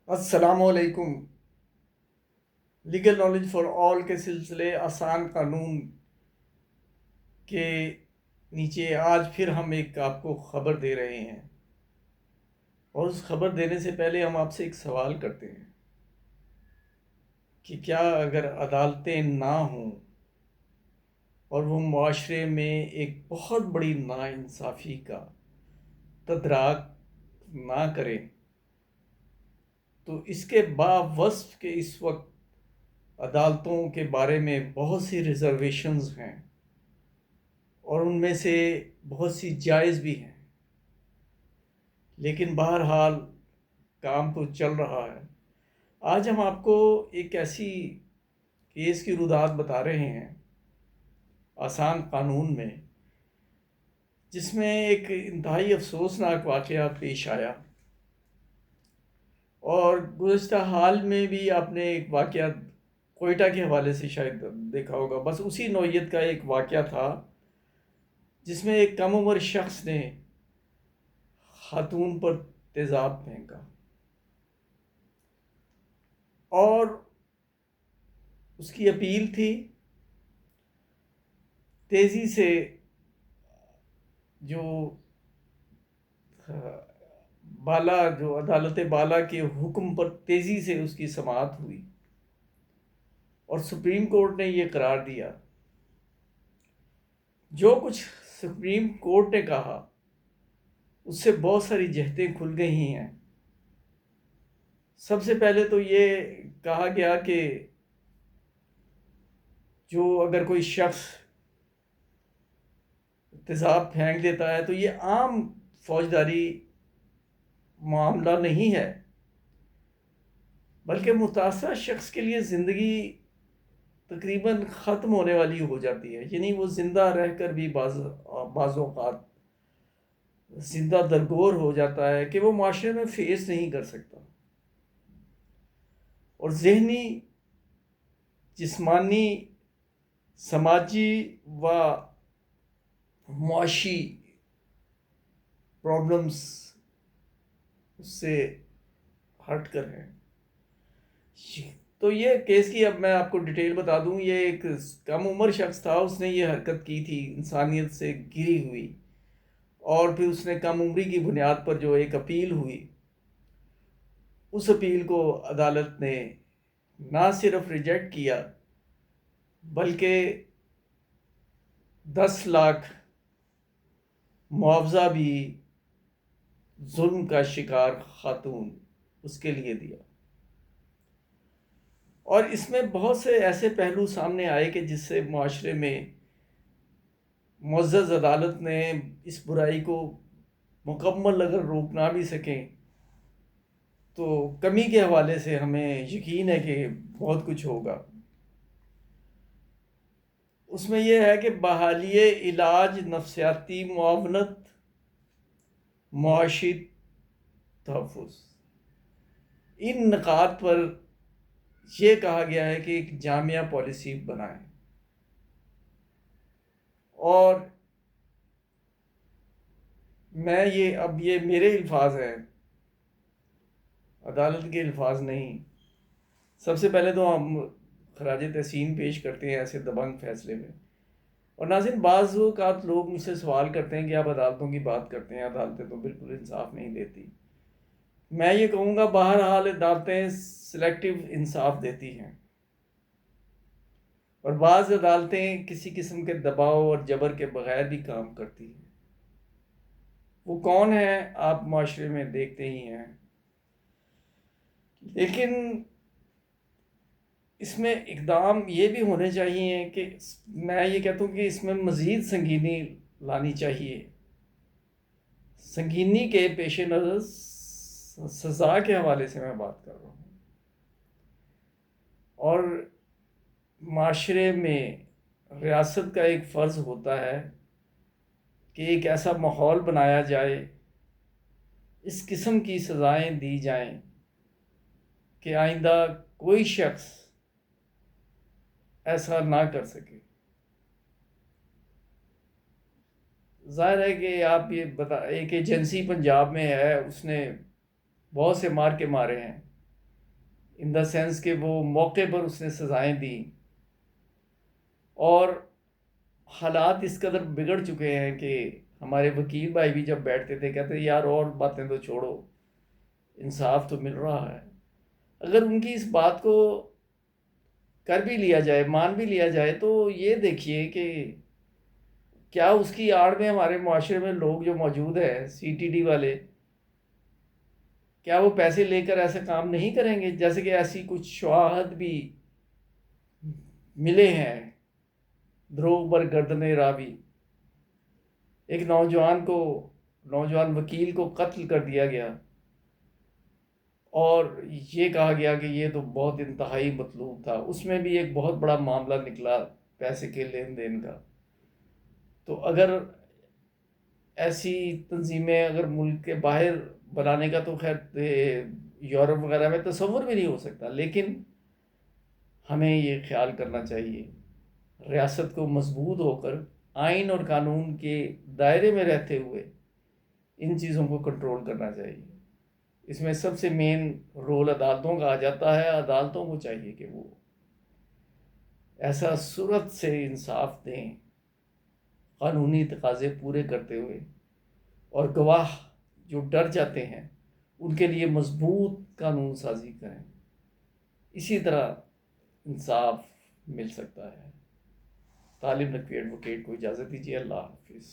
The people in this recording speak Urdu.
السلام علیکم۔ لیگل نالج فار آل کے سلسلے آسان قانون کے نیچے آج پھر ہم ایک آپ کو خبر دے رہے ہیں، اور اس خبر دینے سے پہلے ہم آپ سے ایک سوال کرتے ہیں کہ کیا اگر عدالتیں نہ ہوں اور وہ معاشرے میں ایک بہت بڑی ناانصافی کا تدارک نہ کریں، تو اس کے باوصف کہ اس وقت عدالتوں کے بارے میں بہت سی ریزرویشنز ہیں اور ان میں سے بہت سی جائز بھی ہیں، لیکن بہرحال کام تو چل رہا ہے۔ آج ہم آپ کو ایک ایسی کیس کی رودات بتا رہے ہیں آسان قانون میں، جس میں ایک انتہائی افسوسناک واقعہ پیش آیا، اور گزشتہ حال میں بھی آپ نے ایک واقعہ کوئٹہ کے حوالے سے شاید دیکھا ہوگا، بس اسی نوعیت کا ایک واقعہ تھا جس میں ایک کم عمر شخص نے خاتون پر تیزاب پھینکا، اور اس کی اپیل تھی تیزی سے جو جو عدالت بالا کے حکم پر تیزی سے اس کی سماعت ہوئی، اور سپریم کورٹ نے یہ قرار دیا۔ جو کچھ سپریم کورٹ نے کہا اس سے بہت ساری جہتیں کھل گئی ہیں۔ سب سے پہلے تو یہ کہا گیا کہ جو اگر کوئی شخص تیزاب پھینک دیتا ہے تو یہ عام فوجداری معاملہ نہیں ہے، بلکہ متاثرہ شخص کے لیے زندگی تقریباً ختم ہونے والی ہو جاتی ہے، یعنی وہ زندہ رہ کر بھی بعض اوقات زندہ درگور ہو جاتا ہے کہ وہ معاشرے میں فیس نہیں کر سکتا، اور ذہنی، جسمانی، سماجی و معاشی پرابلمز اس سے ہٹ کر ہیں۔ تو یہ کیس کی اب میں آپ کو ڈیٹیل بتا دوں۔ یہ ایک کم عمر شخص تھا، اس نے یہ حرکت کی تھی انسانیت سے گری ہوئی، اور پھر اس نے کم عمری کی بنیاد پر جو ایک اپیل ہوئی، اس اپیل کو عدالت نے نہ صرف ریجیکٹ کیا بلکہ 10 لاکھ معاوضہ بھی ظلم کا شکار خاتون اس کے لیے دیا۔ اور اس میں بہت سے ایسے پہلو سامنے آئے کہ جس سے معاشرے میں معزز عدالت نے اس برائی کو مکمل اگر روک نہ بھی سکیں تو کمی کے حوالے سے ہمیں یقین ہے کہ بہت کچھ ہوگا۔ اس میں یہ ہے کہ بحالی علاج، نفسیاتی معاونت، معاشی تحفظ، ان نکات پر یہ کہا گیا ہے کہ ایک جامعہ پالیسی بنائیں۔ اور یہ میرے الفاظ ہیں، عدالت کے الفاظ نہیں۔ سب سے پہلے تو ہم خراج تحسین پیش کرتے ہیں ایسے دبنگ فیصلے میں۔ اور ناظرین، بعض اوقات لوگ مجھ سے سوال کرتے ہیں کہ آپ عدالتوں کی بات کرتے ہیں، عدالتیں تو بالکل انصاف نہیں دیتی۔ میں یہ کہوں گا بہرحال عدالتیں سلیکٹیو انصاف دیتی ہیں، اور بعض عدالتیں کسی قسم کے دباؤ اور جبر کے بغیر بھی کام کرتی ہیں۔ وہ کون ہیں آپ معاشرے میں دیکھتے ہی ہیں، لیکن اس میں اقدام یہ بھی ہونے چاہیے کہ میں یہ کہتا ہوں کہ اس میں مزید سنگینی لانی چاہیے۔ سنگینی کے پیش نظر سزا کے حوالے سے میں بات کر رہا ہوں، اور معاشرے میں ریاست کا ایک فرض ہوتا ہے کہ ایک ایسا ماحول بنایا جائے، اس قسم کی سزائیں دی جائیں کہ آئندہ کوئی شخص ایسا نہ کر سکے۔ ظاہر ہے کہ آپ یہ ایک ایجنسی پنجاب میں ہے، اس نے بہت سے مار کے مارے ہیں، ان دا سینس کہ وہ موقع پر اس نے سزائیں دیں، اور حالات اس قدر بگڑ چکے ہیں کہ ہمارے وکیل بھائی بھی جب بیٹھتے تھے کہتے یار اور باتیں تو چھوڑو، انصاف تو مل رہا ہے۔ اگر ان کی اس بات کو کر بھی لیا جائے، مان بھی لیا جائے، تو یہ دیکھیے کہ کیا اس کی آڑ میں ہمارے معاشرے میں لوگ جو موجود ہیں سی ٹی ڈی والے، کیا وہ پیسے لے کر ایسا کام نہیں کریں گے؟ جیسے کہ ایسی کچھ شواہد بھی ملے ہیں، دروغ بر گردن راوی، ایک نوجوان وکیل کو قتل کر دیا گیا، اور یہ کہا گیا کہ یہ تو بہت انتہائی مطلوب تھا، اس میں بھی ایک بہت بڑا معاملہ نکلا پیسے کے لین دین کا۔ تو اگر ایسی تنظیمیں اگر ملک کے باہر بنانے کا تو خیر یورپ وغیرہ میں تصور بھی نہیں ہو سکتا، لیکن ہمیں یہ خیال کرنا چاہیے، ریاست کو مضبوط ہو کر آئین اور قانون کے دائرے میں رہتے ہوئے ان چیزوں کو کنٹرول کرنا چاہیے۔ اس میں سب سے مین رول عدالتوں کا آ جاتا ہے۔ عدالتوں کو چاہیے کہ وہ ایسا صورت سے انصاف دیں، قانونی تقاضے پورے کرتے ہوئے، اور گواہ جو ڈر جاتے ہیں ان کے لیے مضبوط قانون سازی کریں۔ اسی طرح انصاف مل سکتا ہے۔ طالب نقوی ایڈوکیٹ کو اجازت دیجیے، اللہ حافظ۔